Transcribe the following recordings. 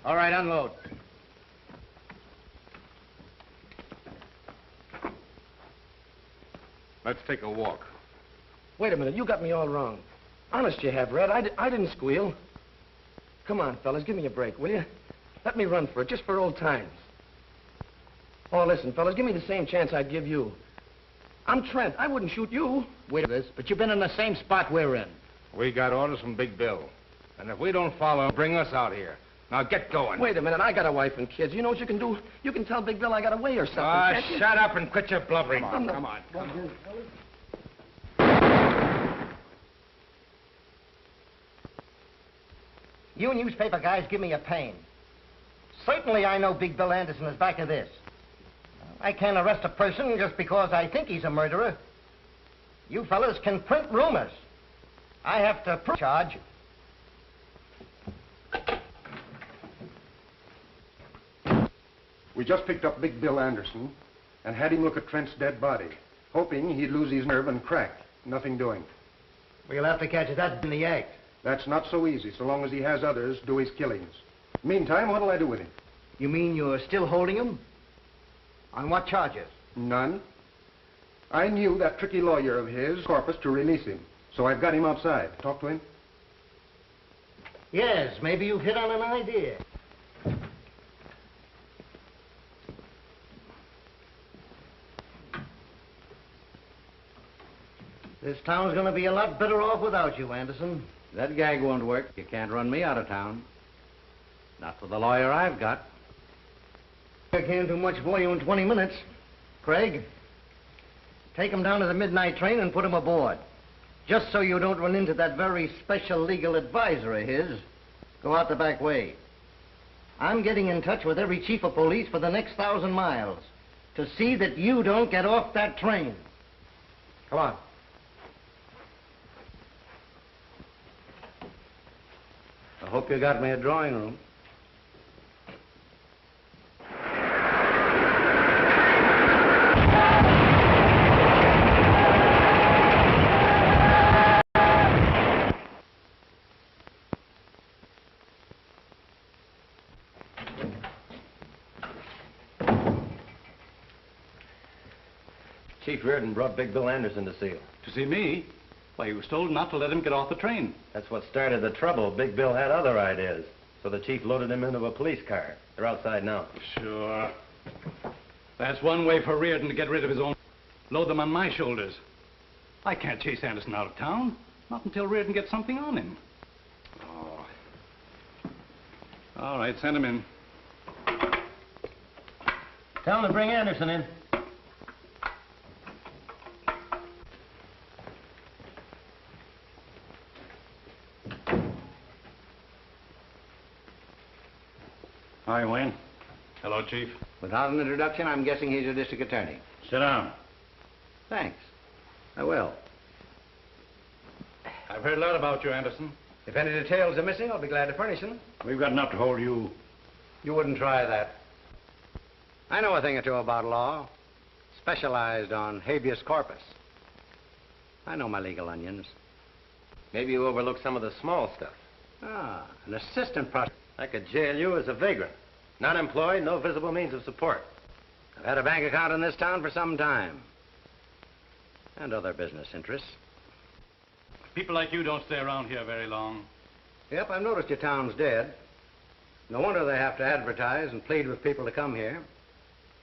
All right, unload. Let's take a walk. Wait a minute, you got me all wrong. Honest you have, Red. I didn't squeal. Come on, fellas, give me a break, will you? Let me run for it, just for old times. Oh, listen, fellas, give me the same chance I'd give you. I'm Trent. I wouldn't shoot you. Wait a minute, but you've been in the same spot we're in. We got orders from Big Bill. And if we don't follow, bring us out here. Now get going. Wait a minute, I got a wife and kids. You know what you can do? You can tell Big Bill I got away or something. Ah, shut up and quit your blubbering. Come on. You newspaper guys give me a pain. Certainly I know Big Bill Anderson is back of this. I can't arrest a person just because I think he's a murderer. You fellas can print rumors. I have to prove charge. We just picked up Big Bill Anderson and had him look at Trent's dead body, hoping he'd lose his nerve and crack. Nothing doing. We'll have to catch that in the act. That's not so easy, so long as he has others do his killings. Meantime, what'll I do with him? You mean you're still holding him? On what charges? None. I knew that tricky lawyer of his, Corpus, to release him. So I've got him outside. Talk to him. Yes, maybe you've hit on an idea. This town's going to be a lot better off without you, Anderson. That gag won't work. You can't run me out of town. Not with the lawyer I've got. I can't do much for you in 20 minutes. Craig, take him down to the midnight train and put him aboard. Just so you don't run into that very special legal advisor of his. Go out the back way. I'm getting in touch with every chief of police for the next 1,000 miles to see that you don't get off that train. Come on. I hope you got me a drawing room. Chief Reardon brought Big Bill Anderson to see you. To see me? Why, he was told not to let him get off the train. That's what started the trouble. Big Bill had other ideas. So the chief loaded him into a police car. They're outside now. Sure. That's one way for Reardon to get rid of his own. Load them on my shoulders. I can't chase Anderson out of town. Not until Reardon gets something on him. Oh. All right, send him in. Tell him to bring Anderson in. Hi, Wayne. Hello, Chief. Without an introduction, I'm guessing he's a district attorney. Sit down. Thanks. I will. I've heard a lot about you, Anderson. If any details are missing, I'll be glad to furnish them. We've got enough to hold you. You wouldn't try that. I know a thing or two about law. Specialized on habeas corpus. I know my legal onions. Maybe you overlooked some of the small stuff. Ah, an assistant prosecutor. I could jail you as a vagrant. Not employed, no visible means of support. I've had a bank account in this town for some time. And other business interests. People like you don't stay around here very long. Yep, I've noticed your town's dead. No wonder they have to advertise and plead with people to come here.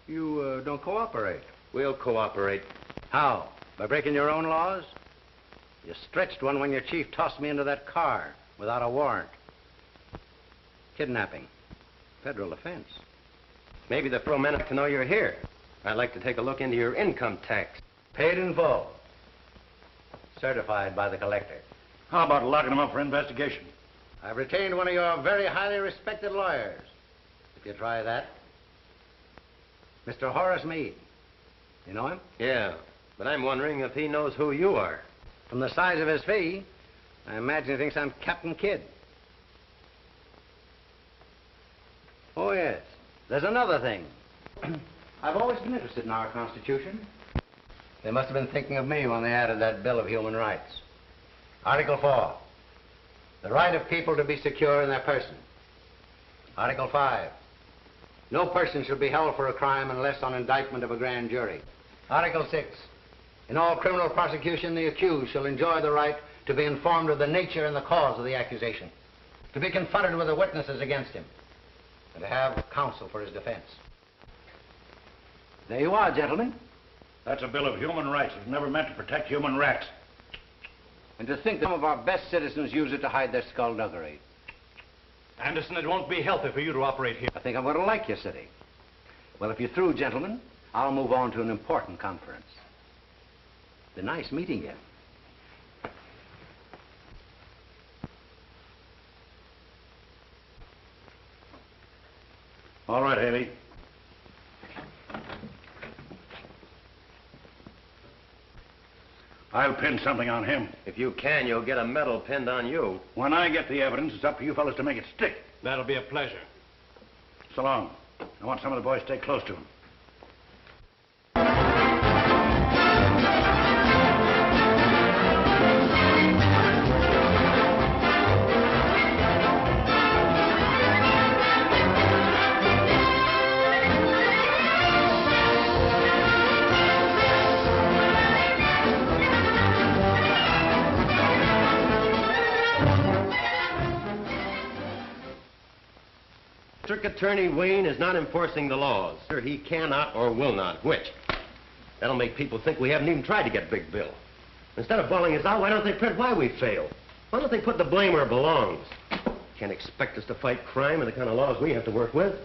You don't cooperate. We'll cooperate. How? By breaking your own laws? You stretched one when your chief tossed me into that car without a warrant. Kidnapping. Federal offense. Maybe the pro men have to know you're here. I'd like to take a look into your income tax. Paid in full. Certified by the collector. How about locking him up for investigation? I've retained one of your very highly respected lawyers. If you try that. Mr. Horace Meade. You know him? Yeah, but I'm wondering if he knows who you are. From the size of his fee, I imagine he thinks I'm Captain Kidd. Oh, yes. There's another thing. I've always been interested in our Constitution. They must have been thinking of me when they added that Bill of Human Rights. Article 4. The right of people to be secure in their person. Article 5. No person shall be held for a crime unless on indictment of a grand jury. Article 6. In all criminal prosecution, the accused shall enjoy the right to be informed of the nature and the cause of the accusation, to be confronted with the witnesses against him, and to have counsel for his defense. There you are, gentlemen. That's a bill of human rights. It was never meant to protect human rats. And to think that some of our best citizens use it to hide their skullduggery. Anderson, it won't be healthy for you to operate here. I think I'm going to like your city. Well, if you're through, gentlemen, I'll move on to an important conference. It's nice meeting you. All right, Haley. I'll pin something on him. If you can, you'll get a medal pinned on you. When I get the evidence, it's up to you fellas to make it stick. That'll be a pleasure. So long. I want some of the boys to stay close to him. District Attorney Wayne is not enforcing the laws. He cannot or will not. Which? That'll make people think we haven't even tried to get Big Bill. Instead of bawling us out, why don't they print why we failed? Why don't they put the blame where it belongs? Can't expect us to fight crime and the kind of laws we have to work with.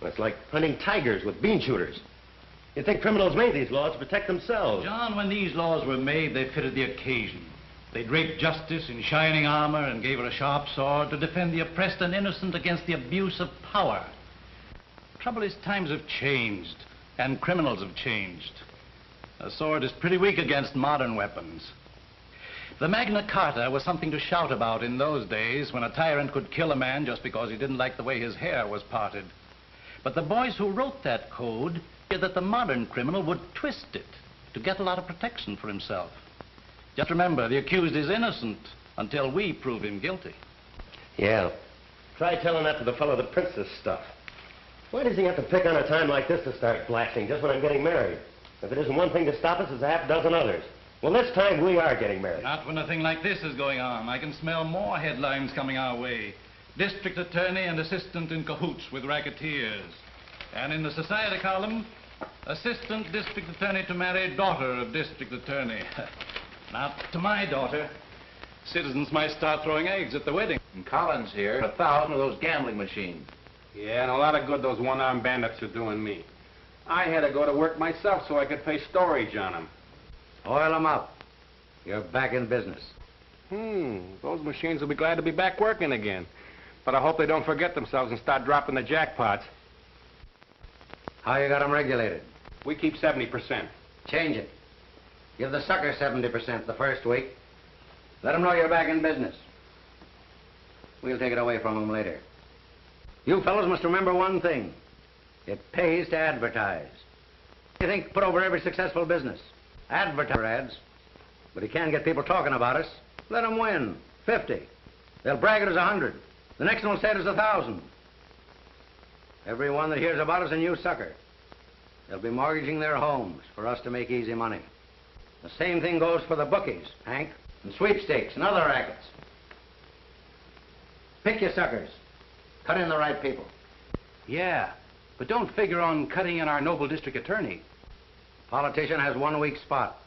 It's like hunting tigers with bean shooters. You'd think criminals made these laws to protect themselves. John, when these laws were made, they fitted the occasion. They draped justice in shining armor and gave her a sharp sword to defend the oppressed and innocent against the abuse of power. Trouble is, times have changed, and criminals have changed. A sword is pretty weak against modern weapons. The Magna Carta was something to shout about in those days when a tyrant could kill a man just because he didn't like the way his hair was parted. But the boys who wrote that code feared that the modern criminal would twist it to get a lot of protection for himself. Just remember, the accused is innocent until we prove him guilty. Yeah. Try telling that to the fellow that prints this stuff. Why does he have to pick on a time like this to start blasting just when I'm getting married? If it isn't one thing to stop us, it's a half dozen others. Well, this time we are getting married. Not when a thing like this is going on. I can smell more headlines coming our way. District attorney and assistant in cahoots with racketeers. And in the society column, assistant district attorney to marry daughter of district attorney. Not to my daughter. Citizens might start throwing eggs at the wedding. And Collins here, 1,000 of those gambling machines. Yeah, and a lot of good those one-armed bandits are doing me. I had to go to work myself so I could face storage on them. Oil them up. You're back in business. Those machines will be glad to be back working again. But I hope they don't forget themselves and start dropping the jackpots. How you got them regulated? We keep 70%. Change it. Give the sucker 70% the first week. Let them know you're back in business. We'll take it away from them later. You fellows must remember one thing. It pays to advertise. You think put over every successful business. Advertise ads. But you can't get people talking about us. Let them win. 50. They'll brag it as 100. The next one will say it as 1,000. Everyone that hears about us a new sucker. They'll be mortgaging their homes for us to make easy money. The same thing goes for the bookies, Hank, and sweepstakes and other rackets. Pick your suckers. Cut in the right people. Yeah, but don't figure on cutting in our noble district attorney. Politician has one weak spot.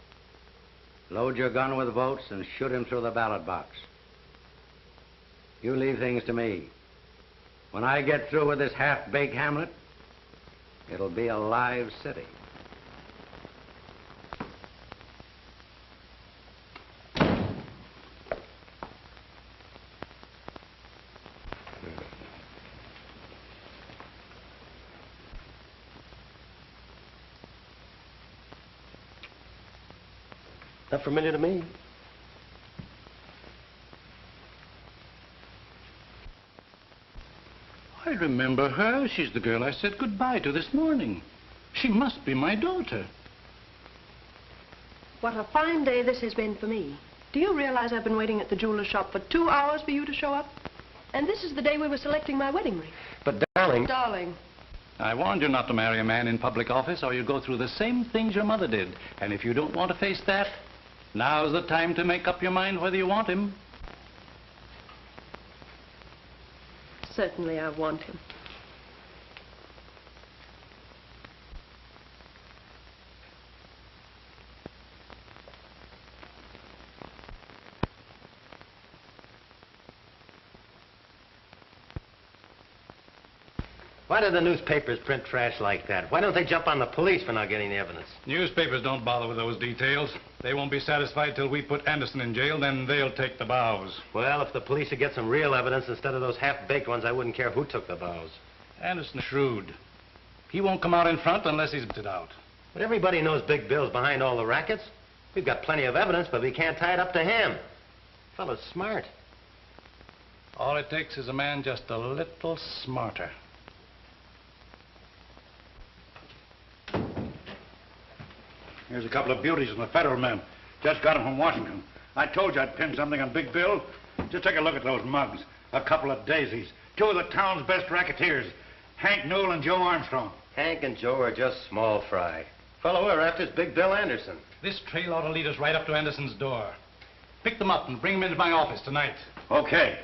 Load your gun with votes and shoot him through the ballot box. You leave things to me. When I get through with this half-baked hamlet, it'll be a live city. Not familiar to me. I remember her. She's the girl I said goodbye to this morning. She must be my daughter. What a fine day this has been for me. Do you realize I've been waiting at the jeweler's shop for 2 hours for you to show up? And this is the day we were selecting my wedding ring. But, darling... Darling. I warned you not to marry a man in public office or you'd go through the same things your mother did. And if you don't want to face that, now's the time to make up your mind whether you want him. Certainly I want him. Why do the newspapers print trash like that? Why don't they jump on the police for not getting the evidence? Newspapers don't bother with those details. They won't be satisfied till we put Anderson in jail, then they'll take the bows. Well, if the police would get some real evidence instead of those half-baked ones, I wouldn't care who took the bows. Anderson's shrewd. He won't come out in front unless he's it out. But everybody knows Big Bill's behind all the rackets. We've got plenty of evidence, but we can't tie it up to him. Fellow's smart. All it takes is a man just a little smarter. Here's a couple of beauties from the federal men. Just got them from Washington. I told you I'd pin something on Big Bill. Just take a look at those mugs. A couple of daisies. Two of the town's best racketeers. Hank Newell and Joe Armstrong. Hank and Joe are just small fry. Fellow we're after is Big Bill Anderson. This trail ought to lead us right up to Anderson's door. Pick them up and bring them into my office tonight. Okay.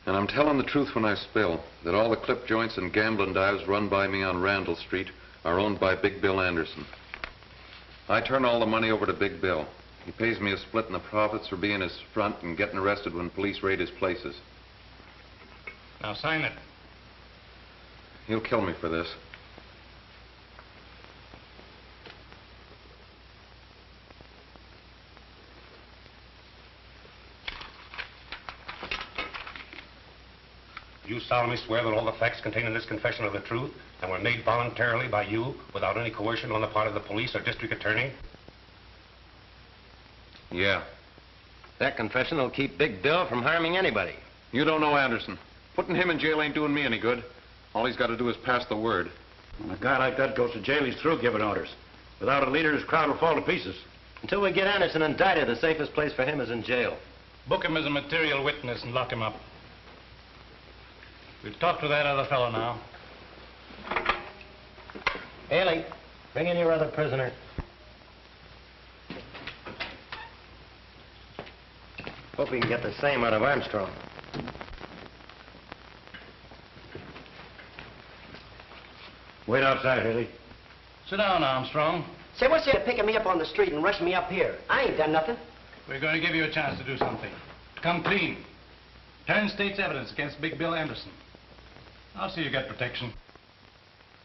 And I'm telling the truth when I spill that all the clip joints and gambling dives run by me on Randall Street are owned by Big Bill Anderson. I turn all the money over to Big Bill. He pays me a split in the profits for being his front and getting arrested when police raid his places. Now sign it. He'll kill me for this. You solemnly swear that all the facts contained in this confession are the truth and were made voluntarily by you without any coercion on the part of the police or district attorney? Yeah. That confession will keep Big Bill from harming anybody. You don't know Anderson. Putting him in jail ain't doing me any good. All he's got to do is pass the word. When a guy like that goes to jail, he's through giving orders. Without a leader, his crowd will fall to pieces. Until we get Anderson indicted, the safest place for him is in jail. Book him as a material witness and lock him up. We'll talk to that other fellow now. Haley, bring in your other prisoner. Hope we can get the same out of Armstrong. Wait outside, Haley. Sit down, Armstrong. Say, what's there picking me up on the street and rushing me up here? I ain't done nothing. We're going to give you a chance to do something. Come clean. Turn state's evidence against Big Bill Anderson. I'll see you get protection.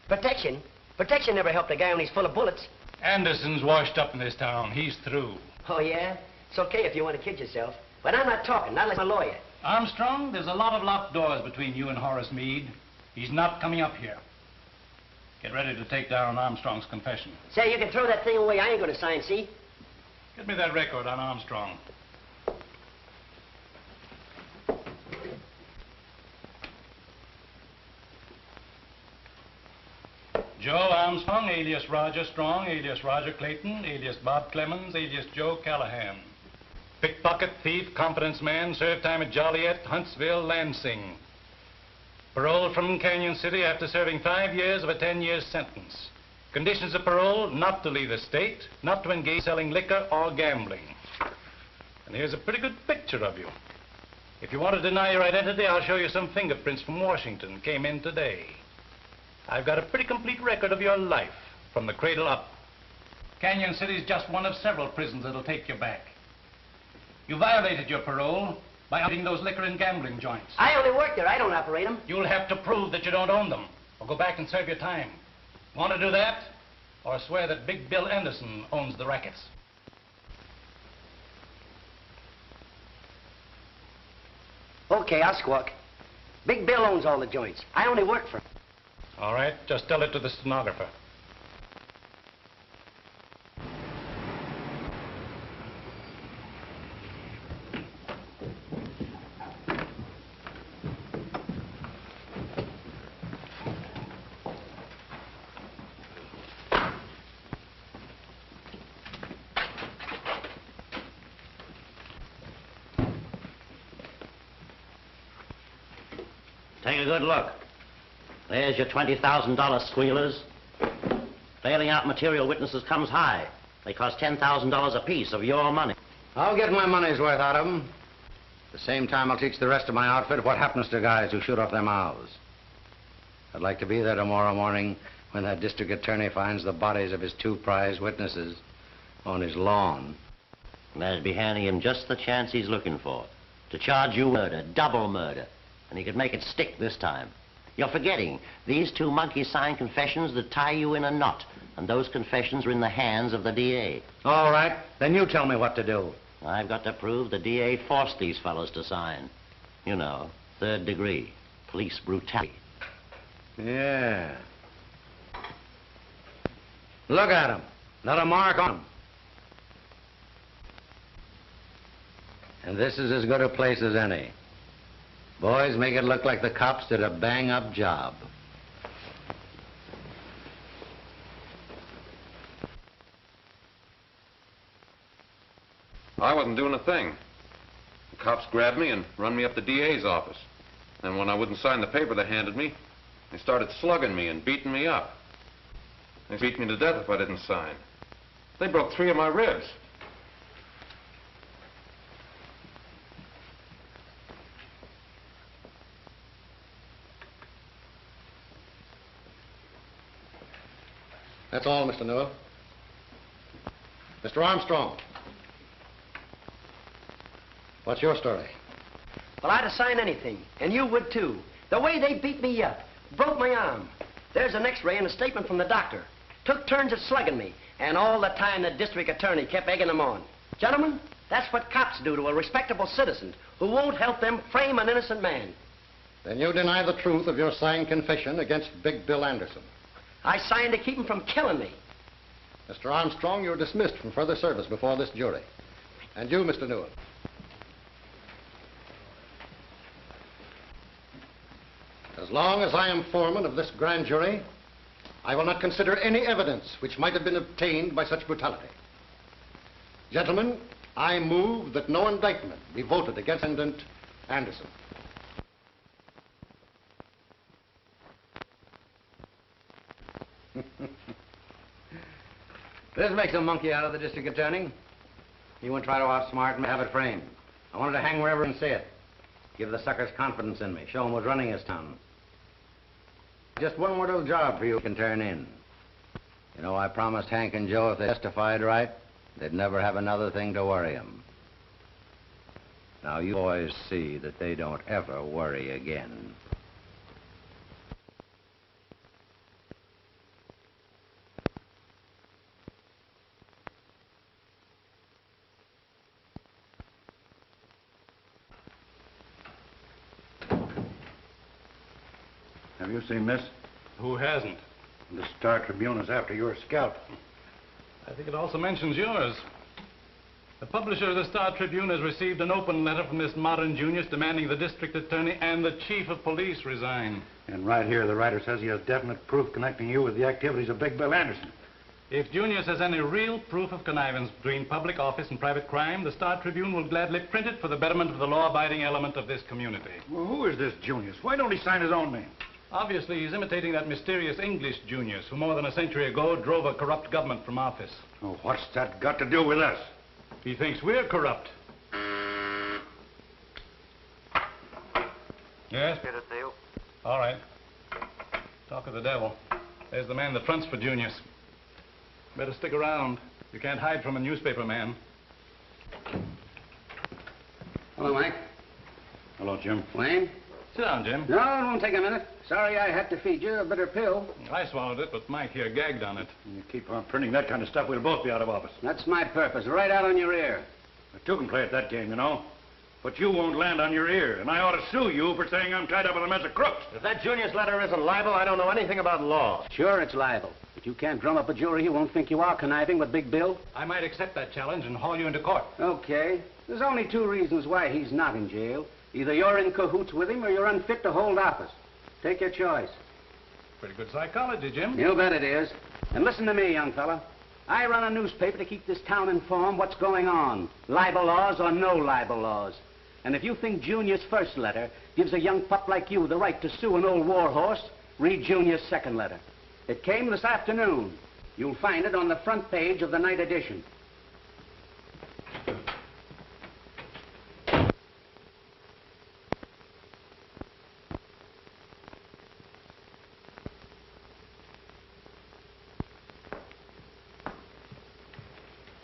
Protection? Protection never helped a guy when he's full of bullets. Anderson's washed up in this town. He's through. Oh, yeah? It's okay if you want to kid yourself. But I'm not talking, not like a lawyer. Armstrong, there's a lot of locked doors between you and Horace Meade. He's not coming up here. Get ready to take down Armstrong's confession. Say, you can throw that thing away. I ain't going to sign, see? Get me that record on Armstrong. Joe Armstrong, alias Roger Strong, alias Roger Clayton, alias Bob Clemens, alias Joe Callahan. Pickpocket, thief, confidence man, served time at Joliet, Huntsville, Lansing. Paroled from Canyon City after serving 5 years of a 10-year sentence. Conditions of parole, not to leave the state, not to engage selling liquor or gambling. And here's a pretty good picture of you. If you want to deny your identity, I'll show you some fingerprints from Washington, came in today. I've got a pretty complete record of your life, from the cradle up. Canyon City's just one of several prisons that'll take you back. You violated your parole by operating those liquor and gambling joints. I only work there. I don't operate them. You'll have to prove that you don't own them, or go back and serve your time. Want to do that, or swear that Big Bill Anderson owns the rackets? Okay, I'll squawk. Big Bill owns all the joints. I only work for him. All right, just tell it to the stenographer. Take a good look. There's your $20,000 squealers. Bailing out material witnesses comes high. They cost $10,000 apiece of your money. I'll get my money's worth out of them. At the same time, I'll teach the rest of my outfit what happens to guys who shoot off their mouths. I'd like to be there tomorrow morning when that district attorney finds the bodies of his 2 prize witnesses on his lawn. That'd be handing him just the chance he's looking for. To charge you murder, double murder. And he could make it stick this time. You're forgetting, these 2 monkeys signed confessions that tie you in a knot. And those confessions are in the hands of the DA. All right, then you tell me what to do. I've got to prove the DA forced these fellows to sign. You know, 3rd degree, police brutality. Yeah. Look at them. Not a mark on them. And this is as good a place as any. Boys, make it look like the cops did a bang-up job. I wasn't doing a thing. The cops grabbed me and run me up the DA's office. And when I wouldn't sign the paper they handed me, they started slugging me and beating me up. They beat me to death if I didn't sign. They broke 3 of my ribs. That's all, Mr. Newell. Mr. Armstrong. What's your story? Well, I'd have signed anything, and you would too. The way they beat me up, broke my arm. There's an x-ray and a statement from the doctor. Took turns at slugging me, and all the time the district attorney kept egging them on. Gentlemen, that's what cops do to a respectable citizen who won't help them frame an innocent man. Then you deny the truth of your signed confession against Big Bill Anderson. I signed to keep him from killing me. Mr. Armstrong, you're dismissed from further service before this jury. And you, Mr. Newell. As long as I am foreman of this grand jury, I will not consider any evidence which might have been obtained by such brutality. Gentlemen, I move that no indictment be voted against defendant Anderson. This makes a monkey out of the district attorney. He won't try to outsmart me, have it framed. I wanted to hang wherever and see it. Give the suckers confidence in me. Show him who's running his town. Just one more little job for you can turn in. You know, I promised Hank and Joe if they testified right, they'd never have another thing to worry them. Now, you boys see that they don't ever worry again. Have you seen this? Who hasn't? The Star Tribune is after your scalp. I think it also mentions yours. The publisher of the Star Tribune has received an open letter from this modern Junius demanding the district attorney and the chief of police resign. And right here, the writer says he has definite proof connecting you with the activities of Big Bill Anderson. If Junius has any real proof of connivance between public office and private crime, the Star Tribune will gladly print it for the betterment of the law-abiding element of this community. Well, who is this Junius? Why don't he sign his own name? Obviously, he's imitating that mysterious English Junius who more than a century ago drove a corrupt government from office. Oh, what's that got to do with us? He thinks we're corrupt. Yes? Get it, Dale. All right. Talk of the devil. There's the man that fronts for Junius. Better stick around. You can't hide from a newspaper man. Hello, Mike. Hello, Jim. Wayne? Sit down, Jim. No, it won't take a minute. Sorry I had to feed you a bitter pill. I swallowed it, but Mike here gagged on it. You keep on printing that kind of stuff, we'll both be out of office. That's my purpose, right out on your ear. I too can play at that game, you know. But you won't land on your ear, and I ought to sue you for saying I'm tied up with a mess of crooks. If that Junius letter isn't libel, I don't know anything about law. Sure, it's libel. But you can't drum up a jury who won't think you are conniving with Big Bill. I might accept that challenge and haul you into court. Okay. There's only 2 reasons why he's not in jail. Either you're in cahoots with him or you're unfit to hold office. Take your choice. Pretty good psychology, Jim. You bet it is. And listen to me, young fella. I run a newspaper to keep this town informed what's going on. Libel laws or no libel laws. And if you think Junior's first letter gives a young pup like you the right to sue an old war horse, read Junior's second letter. It came this afternoon. You'll find it on the front page of the night edition.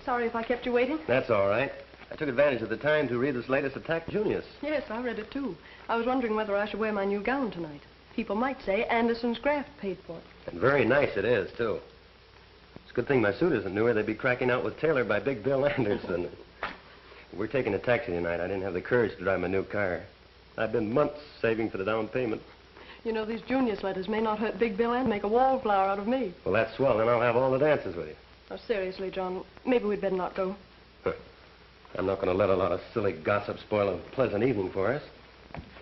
Sorry if I kept you waiting. That's all right. I took advantage of the time to read this latest attack, Junius. Yes, I read it too. I was wondering whether I should wear my new gown tonight. People might say Anderson's graft paid for it. And very nice it is, too. It's a good thing my suit isn't newer. They'd be cracking out with Taylor by Big Bill Anderson. We're taking a taxi tonight. I didn't have the courage to drive my new car. I've been months saving for the down payment. You know, these Junius letters may not hurt Big Bill and make a wallflower out of me. Well, that's swell. Then I'll have all the dances with you. Oh, seriously, John, maybe we'd better not go. I'm not going to let a lot of silly gossip spoil a pleasant evening for us.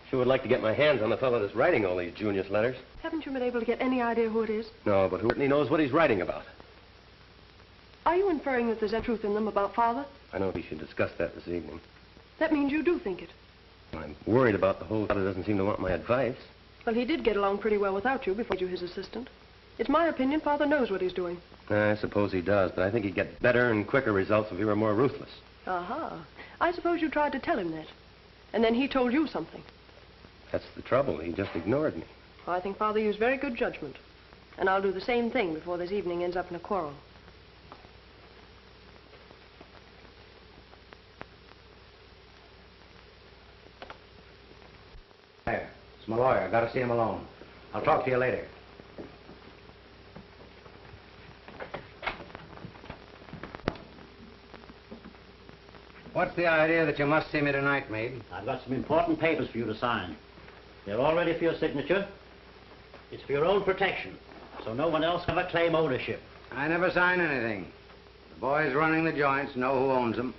Sure would like to get my hands on the fellow that's writing all these Junius letters. Haven't you been able to get any idea who it is? No, but who knows what he's writing about? Are you inferring that there's any truth in them about Father? I know we should discuss that this evening. That means you do think it. I'm worried about the whole Father doesn't seem to want my advice. Well, he did get along pretty well without you before you were his assistant. It's my opinion Father knows what he's doing. I suppose he does, but I think he'd get better and quicker results if he were more ruthless. Aha. I suppose you tried to tell him that. And then he told you something. That's the trouble. He just ignored me. I think Father used very good judgment. And I'll do the same thing before this evening ends up in a quarrel. There. It's my lawyer. I've got to see him alone. I'll talk to you later. What's the idea that you must see me tonight, Meade? I've got some important papers for you to sign. They're all ready for your signature. It's for your own protection, so no one else can ever claim ownership. I never sign anything. The boys running the joints know who owns them.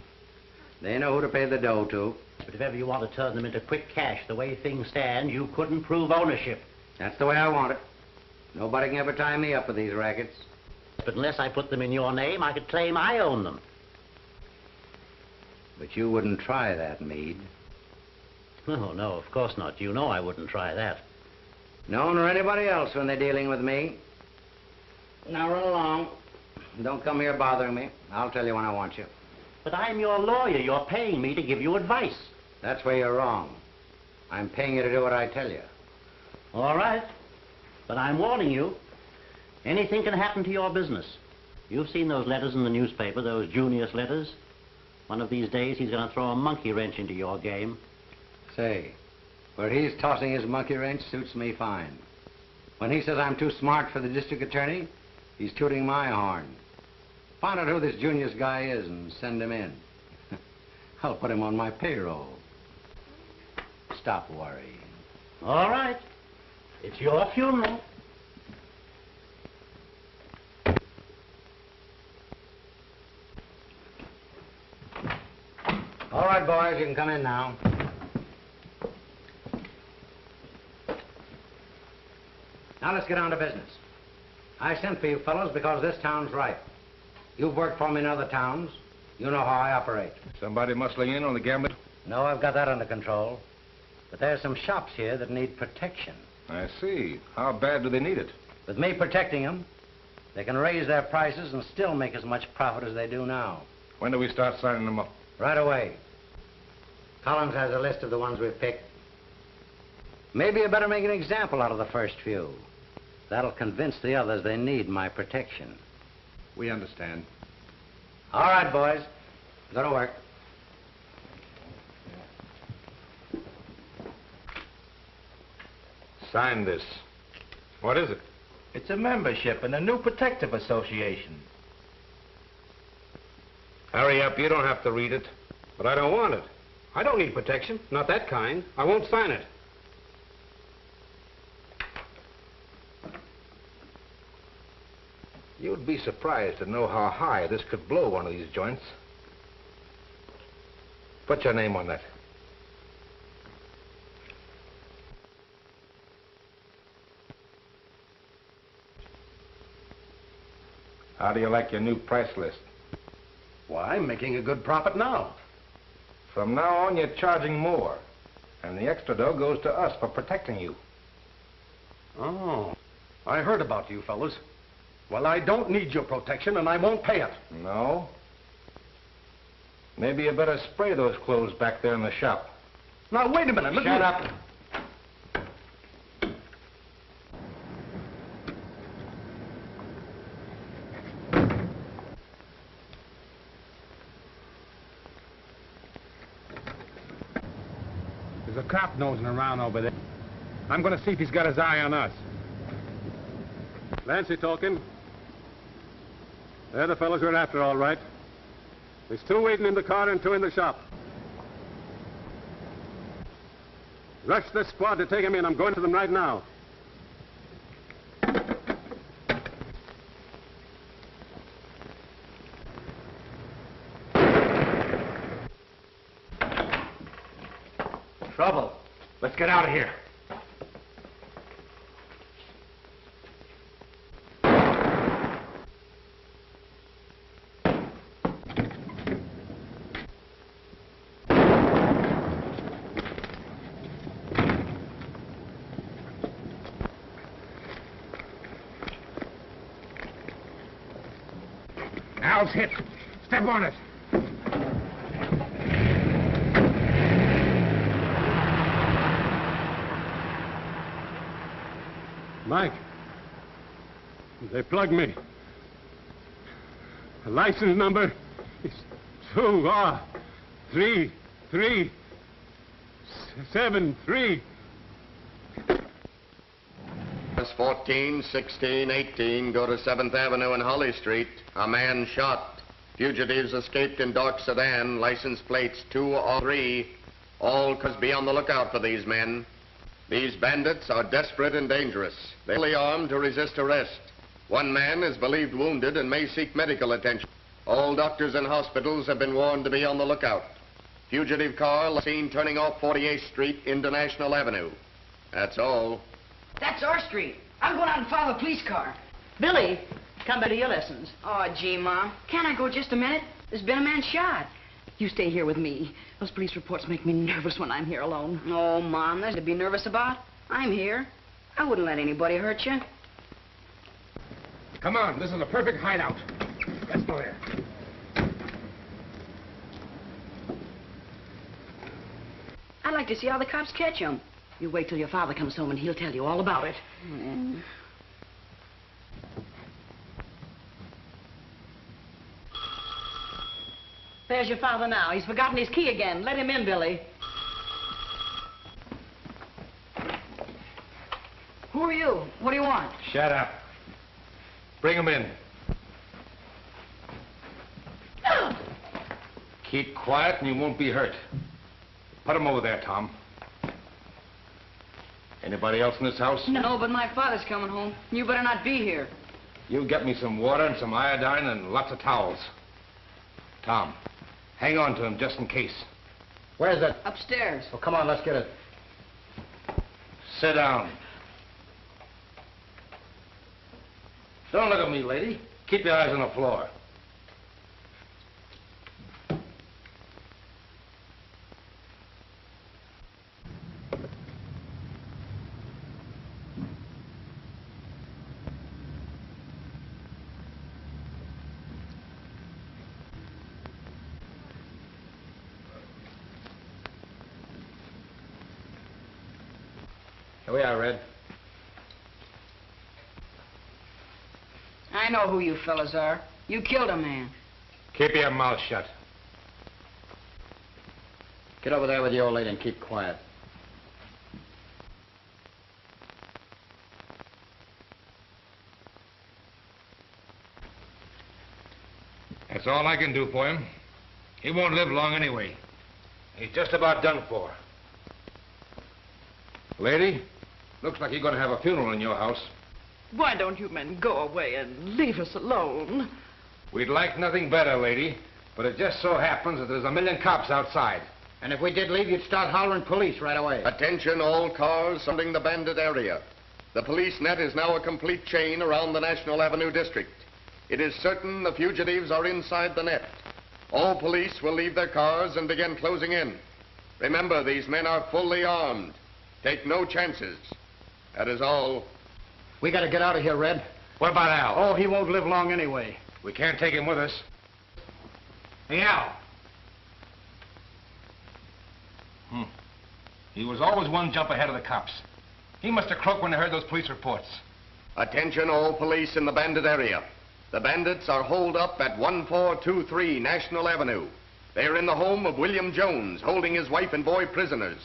They know who to pay the dough to. But if ever you want to turn them into quick cash, the way things stand, you couldn't prove ownership. That's the way I want it. Nobody can ever tie me up with these rackets. But unless I put them in your name, I could claim I own them. But you wouldn't try that, Meade. Oh, no, of course not. You know I wouldn't try that. No one or anybody else when they're dealing with me. Now run along. Don't come here bothering me. I'll tell you when I want you. But I'm your lawyer. You're paying me to give you advice. That's where you're wrong. I'm paying you to do what I tell you. All right. But I'm warning you. Anything can happen to your business. You've seen those letters in the newspaper, those Junius letters. One of these days, he's going to throw a monkey wrench into your game. Say, where he's tossing his monkey wrench suits me fine. When he says I'm too smart for the district attorney, he's tooting my horn. Find out who this Junius guy is and send him in. I'll put him on my payroll. Stop worrying. All right. It's your funeral. All right, boys, you can come in now. Now let's get on to business. I sent for you fellows because this town's ripe. You've worked for me in other towns. You know how I operate. Somebody muscling in on the gambling? No, I've got that under control. But there's some shops here that need protection. I see. How bad do they need it? With me protecting them, they can raise their prices and still make as much profit as they do now. When do we start signing them up? Right away. Collins has a list of the ones we've picked. Maybe you better make an example out of the first few. That'll convince the others they need my protection. We understand. All right, boys. Go to work. Sign this. What is it? It's a membership in a new protective association. Hurry up, you don't have to read it. But I don't want it. I don't need protection. Not that kind. I won't sign it. You'd be surprised to know how high this could blow one of these joints. Put your name on that. How do you like your new price list? Why, I'm making a good profit now. From now on, you're charging more. And the extra dough goes to us for protecting you. Oh, I heard about you fellas. Well, I don't need your protection, and I won't pay it. No? Maybe you better spray those clothes back there in the shop. Now, wait a minute. Shut up. There's a cop nosing around over there. I'm going to see if he's got his eye on us. Lancy talking. They're the fellows we're after, all right. There's 2 waiting in the car and 2 in the shop. Rush this squad to take him in. I'm going to them right now. Trouble. Let's get out of here. Al's hit. Step on it. Mike, they plugged me. The license number is 2R3373. Bus 14, 16, 18 go to 7th Avenue and Holly Street. A man shot. Fugitives escaped in dark sedan. License plates 2R3. All cars be on the lookout for these men. These bandits are desperate and dangerous. They're fully armed to resist arrest. One man is believed wounded and may seek medical attention. All doctors and hospitals have been warned to be on the lookout. Fugitive car seen turning off 48th Street into National Avenue. That's all. That's our street. I'm going out and follow a police car. Billy, come back to your lessons. Oh, gee, Mom. Can't I go just a minute? There's been a man shot. You stay here with me. Those police reports make me nervous when I'm here alone. Oh, Mom, there's to be nervous about. I'm here. I wouldn't let anybody hurt you. Come on, this is a perfect hideout. Let's go there. I'd like to see how the cops catch him. You wait till your father comes home and he'll tell you all about it. There's your father now. He's forgotten his key again. Let him in, Billy. Who are you? What do you want? Shut up. Bring him in. Keep quiet and you won't be hurt. Put him over there, Tom. Anybody else in this house? No, but my father's coming home. You better not be here. You get me some water and some iodine and lots of towels. Tom, hang on to him just in case. Where's it? Upstairs. Well, come on, let's get it. Sit down. Don't look at me, lady. Keep your eyes on the floor. Here we are, Red. I know who you fellas are. You killed a man. Keep your mouth shut. Get over there with the old lady and keep quiet. That's all I can do for him. He won't live long anyway. He's just about done for. Lady, looks like you're going to have a funeral in your house. Why don't you men go away and leave us alone? We'd like nothing better, lady, but it just so happens that there's a million cops outside. And if we did leave, you'd start hollering police right away. Attention all cars surrounding the bandit area. The police net is now a complete chain around the National Avenue district. It is certain the fugitives are inside the net. All police will leave their cars and begin closing in. Remember, these men are fully armed. Take no chances. That is all. We gotta get out of here, Red. What about Al? Oh, he won't live long anyway. We can't take him with us. Hey, Al. He was always one jump ahead of the cops. He must have croaked when they heard those police reports. Attention all police in the bandit area. The bandits are holed up at 1423 National Avenue. They are in the home of William Jones, holding his wife and boy prisoners.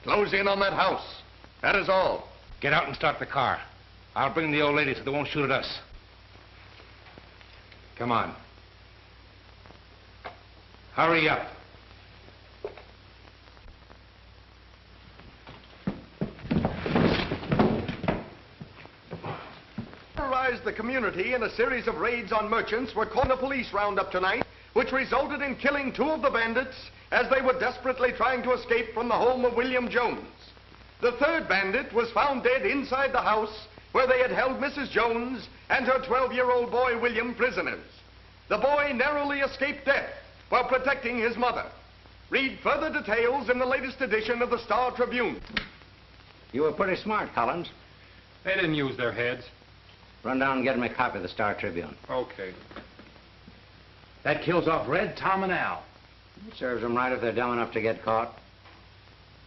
Close in on that house. That is all. Get out and start the car. I'll bring the old lady so they won't shoot at us. Come on. Hurry up. Terrorized the community in a series of raids on merchants were caught in a police roundup tonight, which resulted in killing 2 of the bandits as they were desperately trying to escape from the home of William Jones. The 3rd bandit was found dead inside the house where they had held Mrs. Jones and her 12-year-old boy William prisoners. The boy narrowly escaped death while protecting his mother. Read further details in the latest edition of the Star Tribune. You were pretty smart, Collins. They didn't use their heads. Run down and get him a copy of the Star Tribune. Okay. That kills off Red, Tom, and Al. It serves them right if they're dumb enough to get caught.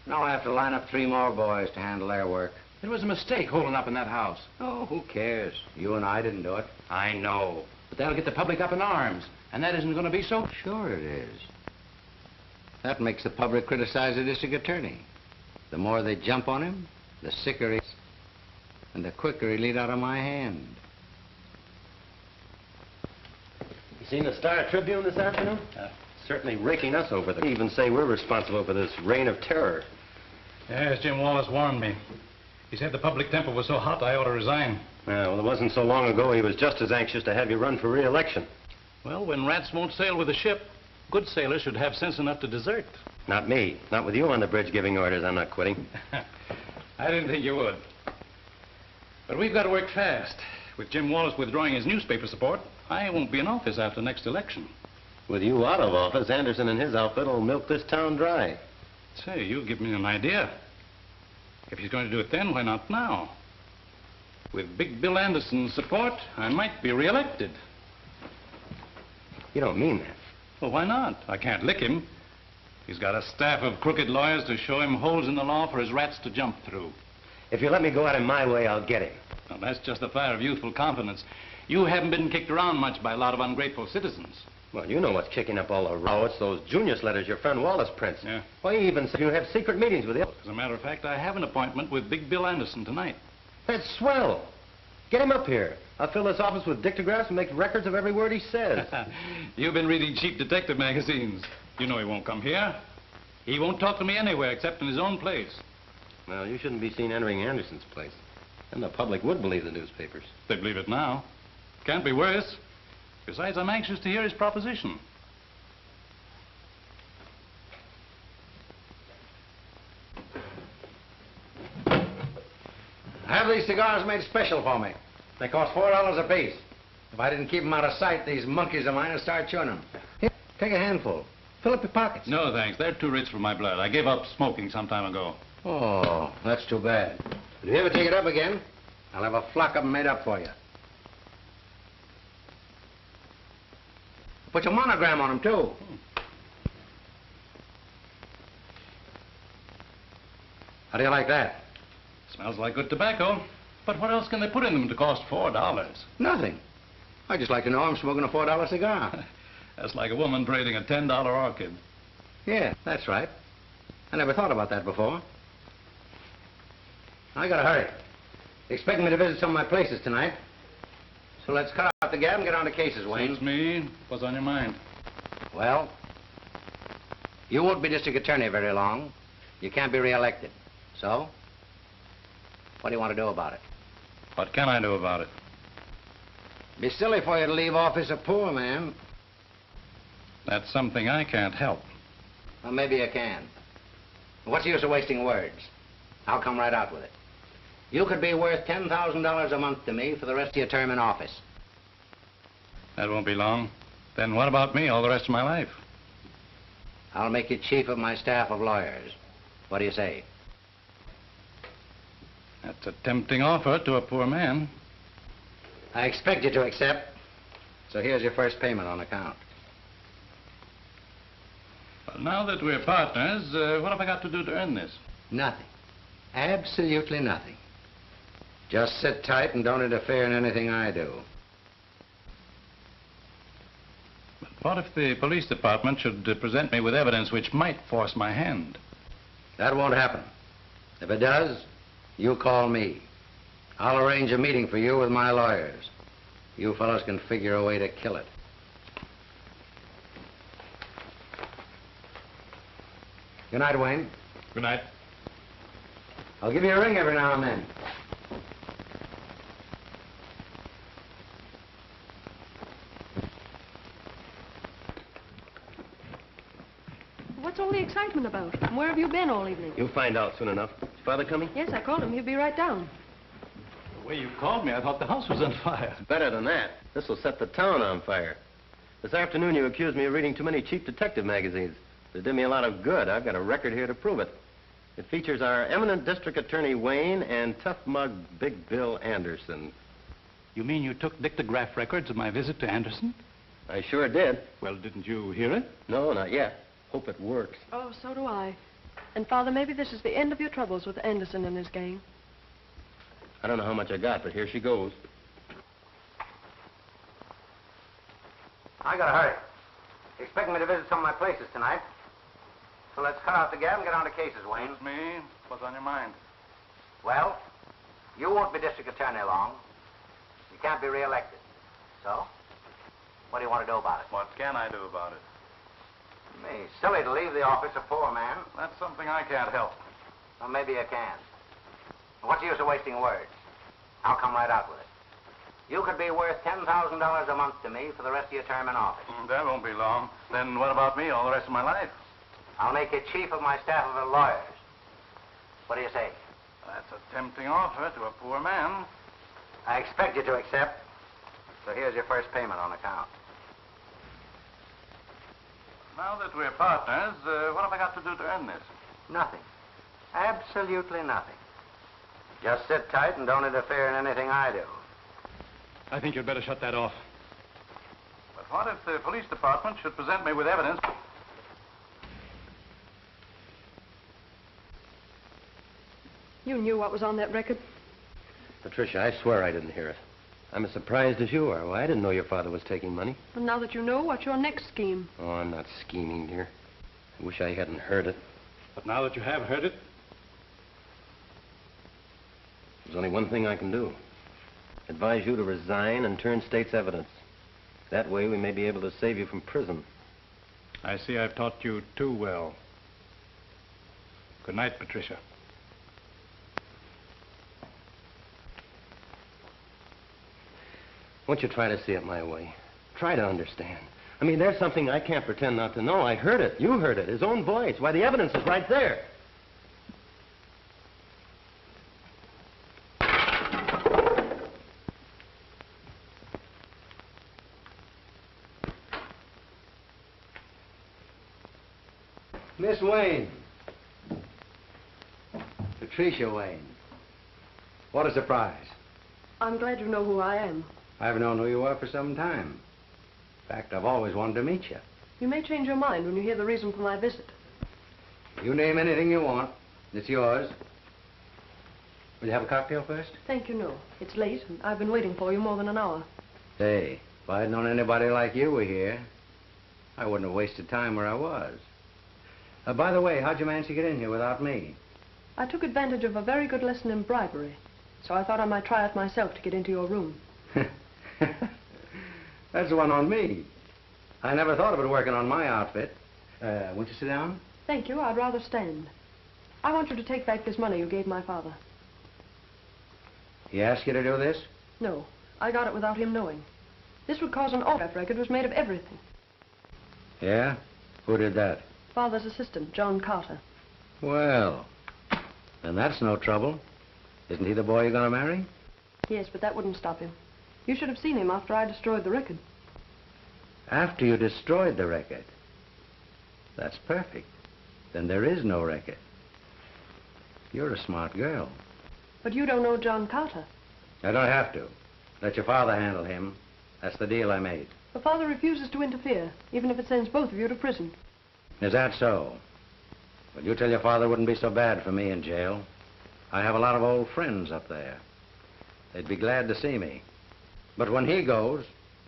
Now I have to line up 3 more boys to handle their work. It was a mistake holding up in that house. Oh, who cares? You and I didn't do it. I know. But that'll get the public up in arms. And that isn't going to be so... Sure it is. That makes the public criticize the district attorney. The more they jump on him, the sicker he is. And the quicker he'll eat out of my hand. You seen the Star Tribune this afternoon? Certainly raking us over. They even say we're responsible for this reign of terror. Yes, Jim Wallace warned me. He said the public temper was so hot I ought to resign. Yeah, well, it wasn't so long ago he was just as anxious to have you run for re-election. Well, when rats won't sail with a ship, good sailors should have sense enough to desert. Not me. Not with you on the bridge giving orders. I'm not quitting. I didn't think you would. But we've got to work fast. With Jim Wallace withdrawing his newspaper support, I won't be in office after next election. With you out of office, Anderson and his outfit will milk this town dry. Say, you give me an idea. If he's going to do it then, why not now? With Big Bill Anderson's support, I might be re-elected. You don't mean that. Well, why not? I can't lick him. He's got a staff of crooked lawyers to show him holes in the law for his rats to jump through. If you let me go at him my way, I'll get him. Well, that's just the fire of youthful confidence. You haven't been kicked around much by a lot of ungrateful citizens. Well, you know what's kicking up all the row. It's those Junius letters your friend Wallace prints. Yeah. Why, he even said you have secret meetings with him. As a matter of fact, I have an appointment with Big Bill Anderson tonight. That's swell. Get him up here. I'll fill this office with dictographs and make records of every word he says. You've been reading cheap detective magazines. You know he won't come here. He won't talk to me anywhere except in his own place. Well, you shouldn't be seen entering Anderson's place. And the public would believe the newspapers. They believe it now. Can't be worse. Besides, I'm anxious to hear his proposition. Have these cigars made special for me. They cost $4 apiece. If I didn't keep them out of sight, these monkeys of mine would start chewing them. Here, take a handful. Fill up your pockets. No, thanks. They're too rich for my blood. I gave up smoking some time ago. Oh, that's too bad. If you ever take it up again, I'll have a flock of them made up for you. Put your monogram on them, too. How do you like that? Smells like good tobacco. But what else can they put in them to cost $4? Nothing. I just like to know I'm smoking a $4 cigar. That's like a woman trading a $10 orchid. Yeah, that's right. I never thought about that before. I gotta hurry. They're expecting me to visit some of my places tonight. So let's cut out the gab and get on to cases, Wayne. Suits me. What's on your mind? Well, you won't be district attorney very long. You can't be re-elected. So, what do you want to do about it? What can I do about it? Be silly for you to leave office a poor man. That's something I can't help. Well, maybe you can. What's the use of wasting words? I'll come right out with it. You could be worth $10,000 a month to me for the rest of your term in office. That won't be long. Then what about me all the rest of my life? I'll make you chief of my staff of lawyers. What do you say? That's a tempting offer to a poor man. I expect you to accept. So here's your first payment on account. Well, now that we're partners, what have I got to do to earn this? Nothing. Absolutely nothing. Just sit tight and don't interfere in anything I do. But what if the police department should present me with evidence which might force my hand? That won't happen. If it does, you call me. I'll arrange a meeting for you with my lawyers. You fellows can figure a way to kill it. Good night, Wayne. Good night. I'll give you a ring every now and then. What's all the excitement about? And where have you been all evening? You'll find out soon enough. Is Father coming? Yes, I called him. He'll be right down. The way you called me, I thought the house was on fire. Better than that. This will set the town on fire. This afternoon you accused me of reading too many cheap detective magazines. It did me a lot of good. I've got a record here to prove it. It features our eminent district attorney Wayne and tough mug Big Bill Anderson. You mean you took dictograph records of my visit to Anderson? I sure did. Well, didn't you hear it? No, not yet. Hope it works. Oh, so do I. And, Father, maybe this is the end of your troubles with Anderson and his gang. I don't know how much I got, but here she goes. I gotta hurry. You're expecting me to visit some of my places tonight. So let's cut out the gab and get on to cases, Wayne. It's me. What's on your mind? Well, you won't be district attorney long. You can't be reelected. So, what do you want to do about it? What can I do about it? Me, silly to leave the office a poor man. That's something I can't help. Well, maybe you can. What's the use of wasting words? I'll come right out with it. You could be worth $10,000 a month to me for the rest of your term in office. That won't be long. Then what about me all the rest of my life? I'll make you chief of my staff of lawyers. What do you say? That's a tempting offer to a poor man. I expect you to accept. So here's your first payment on account. Now that we're partners, what have I got to do to earn this? Nothing. Absolutely nothing. Just sit tight and don't interfere in anything I do. I think you'd better shut that off. But what if the police department should present me with evidence? You knew what was on that record? Patricia, I swear I didn't hear it. I'm as surprised as you are. Well, I didn't know your father was taking money. And now that you know, what's your next scheme? Oh, I'm not scheming, dear. I wish I hadn't heard it. But now that you have heard it? There's only one thing I can do. Advise you to resign and turn state's evidence. That way we may be able to save you from prison. I see I've taught you too well. Good night, Patricia. Won't you try to see it my way? Try to understand. I mean, there's something I can't pretend not to know. I heard it. You heard it. His own voice. Why, the evidence is right there. Miss Wayne. Patricia Wayne. What a surprise. I'm glad you know who I am. I've known who you are for some time. In fact, I've always wanted to meet you. You may change your mind when you hear the reason for my visit. You name anything you want. It's yours. Will you have a cocktail first? Thank you, no. It's late, and I've been waiting for you more than an hour. Hey, if I'd known anybody like you were here, I wouldn't have wasted time where I was. By the way, how'd you manage to get in here without me? I took advantage of a very good lesson in bribery, so I thought I might try it myself to get into your room. That's the one on me. I never thought of it working on my outfit. Won't you sit down? Thank you. I'd rather stand. I want you to take back this money you gave my father. He asked you to do this? No, I got it without him knowing. This would cause an autograph record was made of everything. Yeah? Who did that? Father's assistant, John Carter. Well, then that's no trouble. Isn't he the boy you're going to marry? Yes, but that wouldn't stop him. You should have seen him after I destroyed the record. After you destroyed the record. That's perfect. Then there is no record. You're a smart girl. But you don't know John Carter. I don't have to. Let your father handle him. That's the deal I made. The father refuses to interfere, even if it sends both of you to prison. Is that so? Well, you tell your father it wouldn't be so bad for me in jail. I have a lot of old friends up there. They'd be glad to see me. But when he goes,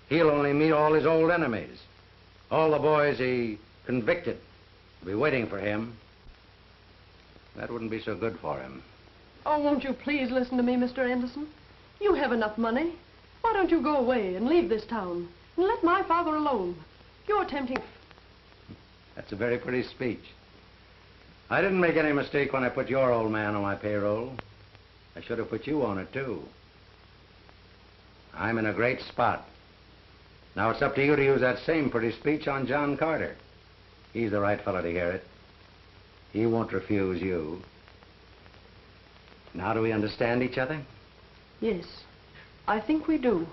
he'll only meet all his old enemies. All the boys he convicted will be waiting for him. That wouldn't be so good for him. Oh, won't you please listen to me, Mr. Anderson? You have enough money. Why don't you go away and leave this town and let my father alone? You're tempting... That's a very pretty speech. I didn't make any mistake when I put your old man on my payroll. I should have put you on it, too. I'm in a great spot. Now it's up to you to use that same pretty speech on John Carter. He's the right fellow to hear it. He won't refuse you. Now do we understand each other? Yes, I think we do.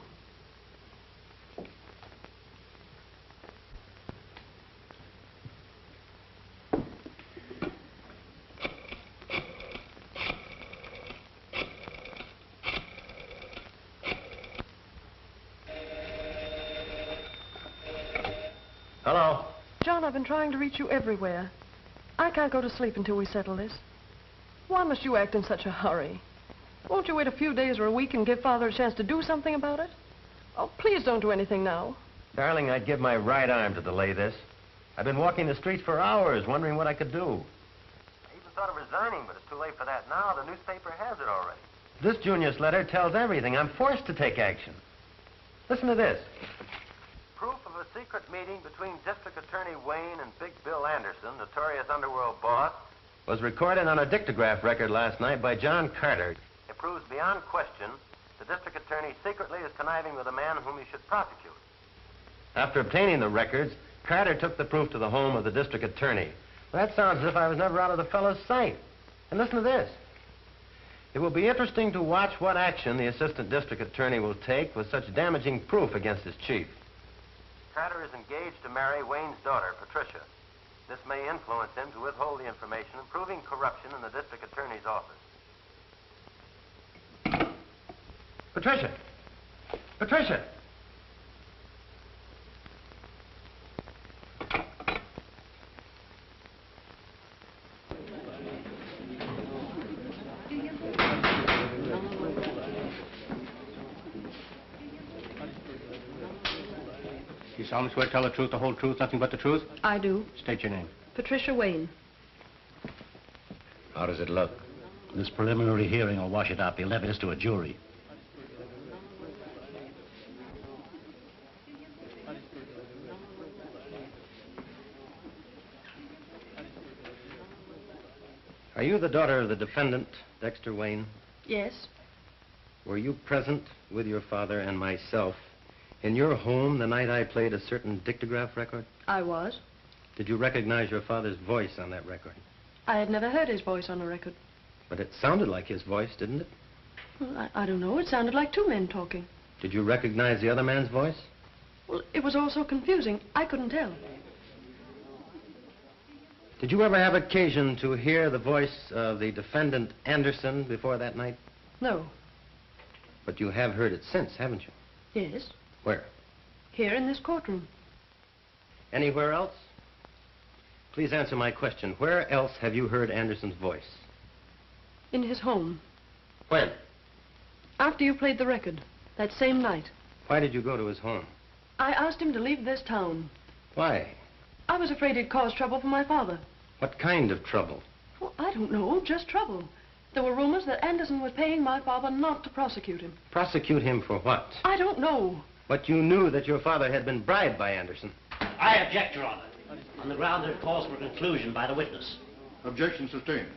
Hello? John, I've been trying to reach you everywhere. I can't go to sleep until we settle this. Why must you act in such a hurry? Won't you wait a few days or a week and give Father a chance to do something about it? Oh, please don't do anything now. Darling, I'd give my right arm to delay this. I've been walking the streets for hours, wondering what I could do. I even thought of resigning, but it's too late for that now. The newspaper has it already. This Junius letter tells everything. I'm forced to take action. Listen to this. Proof of a secret meeting between District Attorney Wayne and Big Bill Anderson, notorious underworld boss, Was recorded on a dictograph record last night by John Carter. It proves beyond question the district attorney secretly is conniving with a man whom he should prosecute. After obtaining the records, Carter took the proof to the home of the district attorney. Well, that sounds as if I was never out of the fellow's sight. And listen to this. It will be interesting to watch what action the assistant district attorney will take with such damaging proof against his chief. Carter is engaged to marry Wayne's daughter, Patricia. This may influence him to withhold the information, proving corruption in the district attorney's office. Patricia! Patricia! You solemnly swear to tell the truth, the whole truth, nothing but the truth? I do. State your name. Patricia Wayne. How does it look? This preliminary hearing will wash it out. He'll levy this to a jury. Are you the daughter of the defendant, Dexter Wayne? Yes. Were you present with your father and myself in your home the night I played a certain dictograph record? I was. Did you recognize your father's voice on that record? I had never heard his voice on a record. But it sounded like his voice, didn't it? Well, I don't know. It sounded like two men talking. Did you recognize the other man's voice? Well, it was all so confusing. I couldn't tell. Did you ever have occasion to hear the voice of the defendant Anderson before that night? No. But you have heard it since, haven't you? Yes. Where? Here in this courtroom. Anywhere else? Please answer my question. Where else have you heard Anderson's voice? In his home. When? After you played the record. That same night. Why did you go to his home? I asked him to leave this town. Why? I was afraid he'd cause trouble for my father. What kind of trouble? Well, I don't know. Just trouble. There were rumors that Anderson was paying my father not to prosecute him. Prosecute him for what? I don't know. But you knew that your father had been bribed by Anderson. I object, Your Honor, on the ground that it calls for conclusion by the witness. Objection sustained.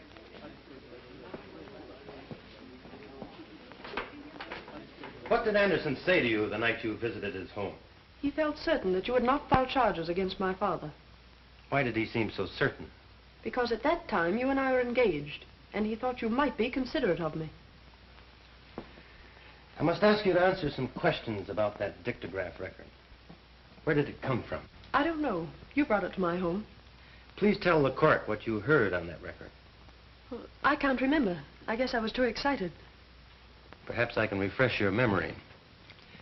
What did Anderson say to you the night you visited his home? He felt certain that you had not filed charges against my father. Why did he seem so certain? Because at that time you and I were engaged, and he thought you might be considerate of me. I must ask you to answer some questions about that dictograph record. Where did it come from? I don't know. You brought it to my home. Please tell the court what you heard on that record. Well, I can't remember. I guess I was too excited. Perhaps I can refresh your memory.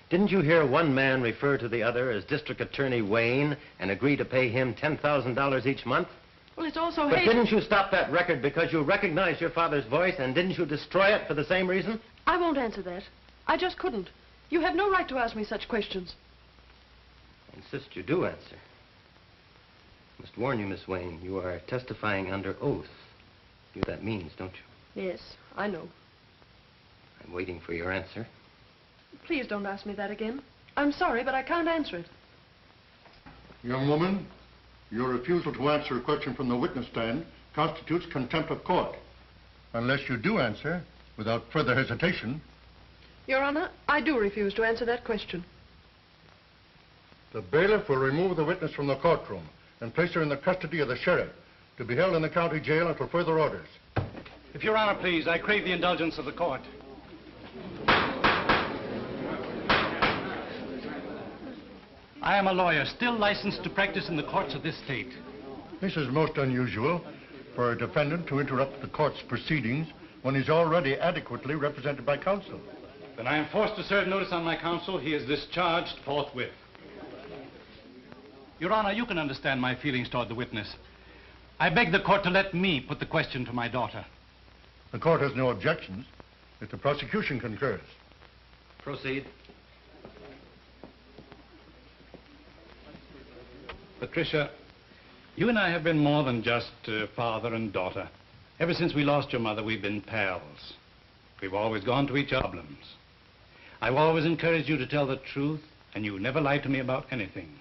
Didn't you hear one man refer to the other as District Attorney Wayne and agree to pay him $10,000 each month? Well, it's also But didn't you stop that record because you recognized your father's voice, and didn't you destroy it for the same reason? I won't answer that. I just couldn't. You have no right to ask me such questions. I insist you do answer. I must warn you, Miss Wayne, you are testifying under oath. You know what that means, don't you? Yes, I know. I'm waiting for your answer. Please don't ask me that again. I'm sorry, but I can't answer it. Young woman, your refusal to answer a question from the witness stand constitutes contempt of court. Unless you do answer, without further hesitation. Your Honor, I do refuse to answer that question. The bailiff will remove the witness from the courtroom and place her in the custody of the sheriff to be held in the county jail until further orders. If Your Honor, please, I crave the indulgence of the court. I am a lawyer, still licensed to practice in the courts of this state. This is most unusual for a defendant to interrupt the court's proceedings when he's already adequately represented by counsel. Then I am forced to serve notice on my counsel. He is discharged forthwith. Your Honor, you can understand my feelings toward the witness. I beg the court to let me put the question to my daughter. The court has no objections if the prosecution concurs. Proceed. Patricia, you and I have been more than just father and daughter. Ever since we lost your mother, we've been pals. We've always gone to each other's problems. I've always encouraged you to tell the truth, and you never lied to me about anything.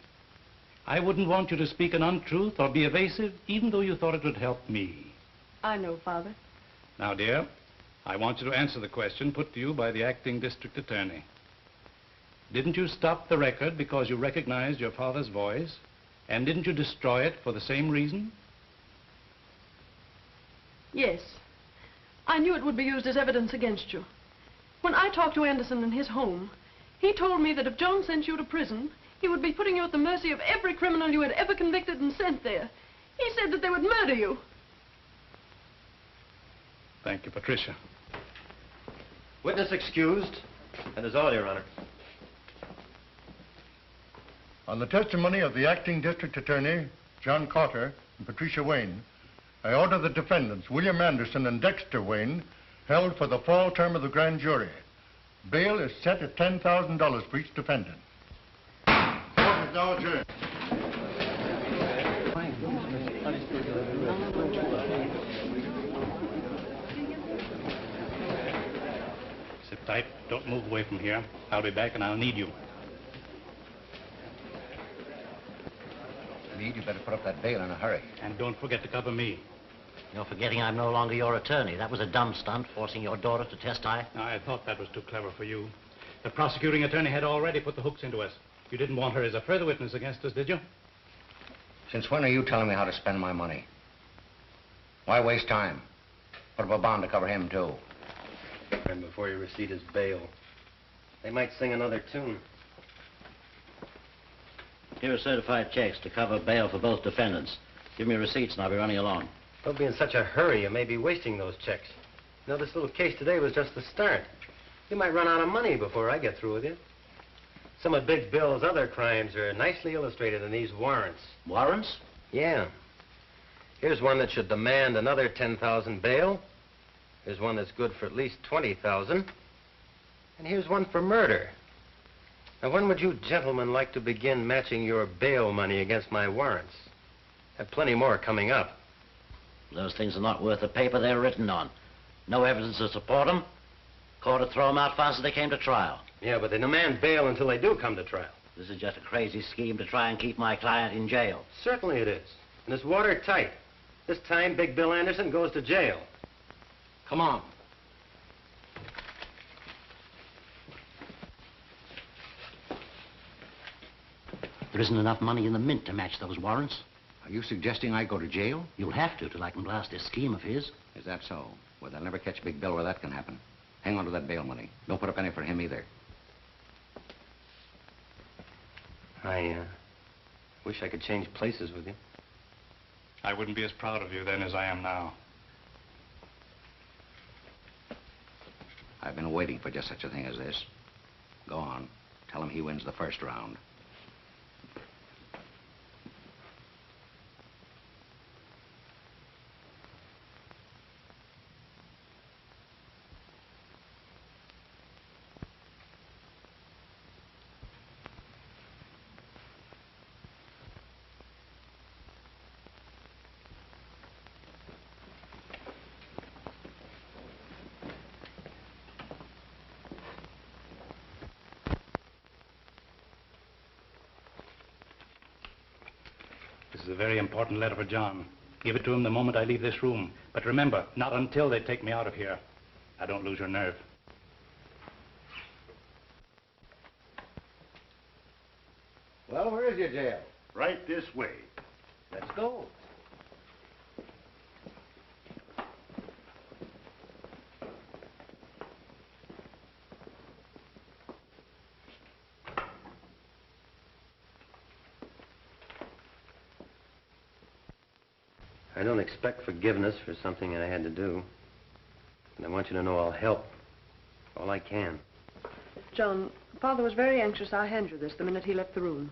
I wouldn't want you to speak an untruth or be evasive, even though you thought it would help me. I know, Father. Now, dear, I want you to answer the question put to you by the acting district attorney. Didn't you stop the record because you recognized your father's voice? And didn't you destroy it for the same reason? Yes. I knew it would be used as evidence against you. When I talked to Anderson in his home, he told me that if John sent you to prison, he would be putting you at the mercy of every criminal you had ever convicted and sent there. He said that they would murder you. Thank you, Patricia. Witness excused. That is all, Your Honor. On the testimony of the acting district attorney, John Carter, and Patricia Wayne, I order the defendants, William Anderson and Dexter Wayne, held for the fall term of the grand jury. Bail is set at $10,000 for each defendant. Court is now adjourned. Sit tight. Don't move away from here. I'll be back and I'll need you. Meade, you better put up that bail in a hurry. And don't forget to cover me. You're forgetting I'm no longer your attorney. That was a dumb stunt, forcing your daughter to testify. I thought that was too clever for you. The prosecuting attorney had already put the hooks into us. You didn't want her as a further witness against us, did you? Since when are you telling me how to spend my money? Why waste time? Put up a bond to cover him, too. And before you receipt his bail, they might sing another tune. Here are certified checks to cover bail for both defendants. Give me receipts and I'll be running along. Don't be in such a hurry. You may be wasting those checks. You know, this little case today was just the start. You might run out of money before I get through with you. Some of Big Bill's other crimes are nicely illustrated in these warrants. Warrants? Yeah. Here's one that should demand another $10,000 bail. Here's one that's good for at least $20,000. And here's one for murder. Now, when would you gentlemen like to begin matching your bail money against my warrants? I have plenty more coming up. Those things are not worth the paper they're written on. No evidence to support them. Court would throw them out fast as they came to trial. Yeah, but they demand bail until they do come to trial. This is just a crazy scheme to try and keep my client in jail. Certainly it is. And it's watertight. This time, Big Bill Anderson goes to jail. Come on. There isn't enough money in the mint to match those warrants. Are you suggesting I go to jail? You'll have to till I can blast this scheme of his. Is that so? Well, they'll never catch Big Bill where that can happen. Hang on to that bail money. Don't put up any for him either. I Wish I could change places with you. I wouldn't be as proud of you then as I am now. I've been waiting for just such a thing as this. Go on. Tell him he wins the first round. This is a very important letter for John. Give it to him the moment I leave this room. But remember, not until they take me out of here. Now, don't lose your nerve. Well, where is your jail? Right this way. Let's go. I don't expect forgiveness for something that I had to do. And I want you to know I'll help all I can. John, Father was very anxious I hand you this the minute he left the room.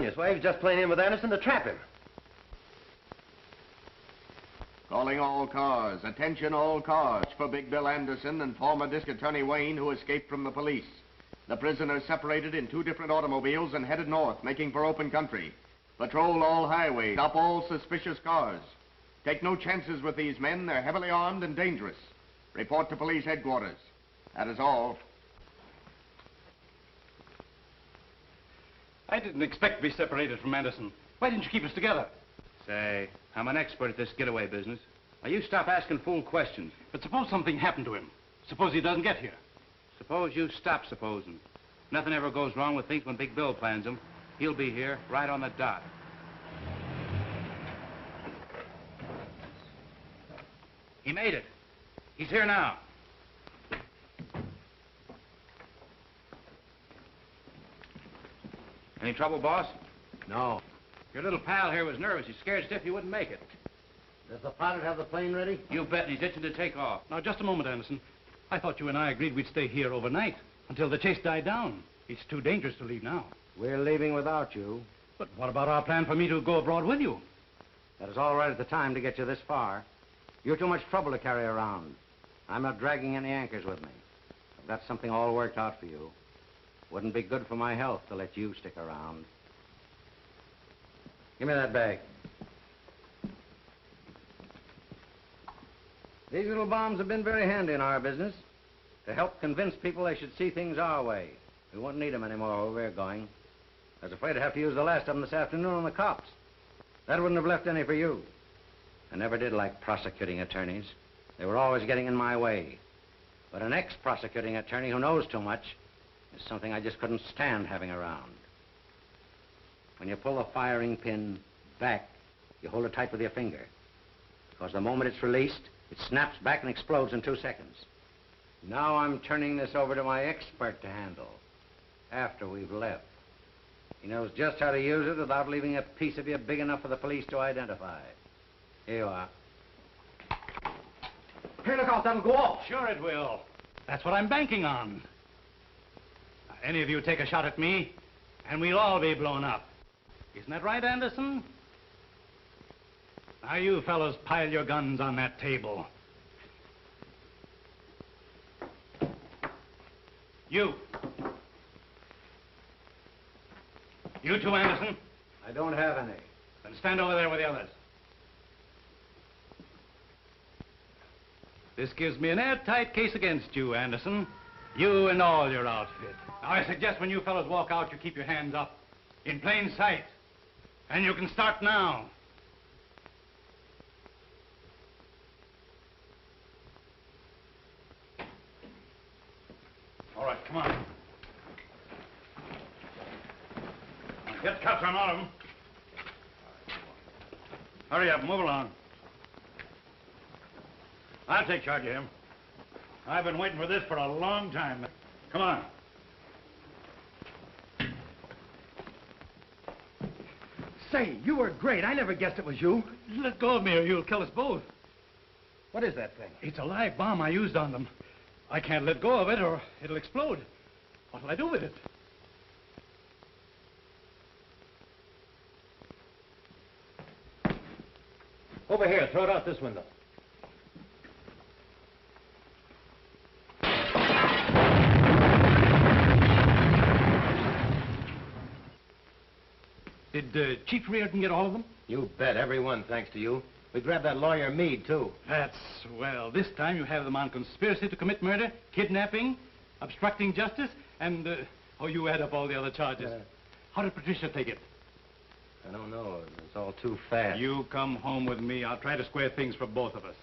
Yes, why, he was just playing in with Anderson to trap him. Calling all cars. Attention all cars. For Big Bill Anderson and former District Attorney Wayne, who escaped from the police. The prisoners separated in 2 different automobiles and headed north, making for open country. Patrol all highways. Stop all suspicious cars. Take no chances with these men. They're heavily armed and dangerous. Report to police headquarters. That is all. I didn't expect to be separated from Anderson. Why didn't you keep us together? Say, I'm an expert at this getaway business. Now, you stop asking fool questions. But suppose something happened to him. Suppose he doesn't get here. Suppose you stop supposing. Nothing ever goes wrong with things when Big Bill plans them. He'll be here, right on the dot. He made it. He's here now. Any trouble, boss? No. Your little pal here was nervous. He's scared stiff he wouldn't make it. Does the pilot have the plane ready? You bet. He's itching to take off. Now, just a moment, Anderson. I thought you and I agreed we'd stay here overnight until the chase died down. It's too dangerous to leave now. We're leaving without you. But what about our plan for me to go abroad with you? That is all right at the time to get you this far. You're too much trouble to carry around. I'm not dragging any anchors with me. I've got something all worked out for you. Wouldn't be good for my health to let you stick around. Give me that bag. These little bombs have been very handy in our business to help convince people they should see things our way. We won't need them anymore where we're going. I was afraid I'd have to use the last of them this afternoon on the cops. That wouldn't have left any for you. I never did like prosecuting attorneys. They were always getting in my way. But an ex-prosecuting attorney who knows too much is something I just couldn't stand having around. When you pull the firing pin back, you hold it tight with your finger. Because the moment it's released, it snaps back and explodes in 2 seconds. Now I'm turning this over to my expert to handle after we've left. He knows just how to use it without leaving a piece of you big enough for the police to identify. Here you are. Hey, look out, that'll go off. Sure it will. That's what I'm banking on. Now, any of you take a shot at me, and we'll all be blown up. Isn't that right, Anderson? Now, you fellows pile your guns on that table. You. You too, Anderson? I don't have any. Then stand over there with the others. This gives me an airtight case against you, Anderson. You and all your outfit. Now, I suggest when you fellows walk out, you keep your hands up. In plain sight. And you can start now. All right, come on. lock on all of them. Hurry up, move along. I'll take charge of him. I've been waiting for this for a long time. Come on. Say, you were great. I never guessed it was you. Let go of me or you'll kill us both. What is that thing? It's a live bomb I used on them. I can't let go of it or it'll explode. What'll I do with it? Over here, throw it out this window. Did Chief Reardon get all of them? You bet, every one, thanks to you. We grabbed that lawyer Meade, too. That's swell. This time you have them on conspiracy to commit murder, kidnapping, obstructing justice, and, oh, you add up all the other charges. How did Patricia take it? I don't know. It's all too fast. You come home with me. I'll try to square things for both of us.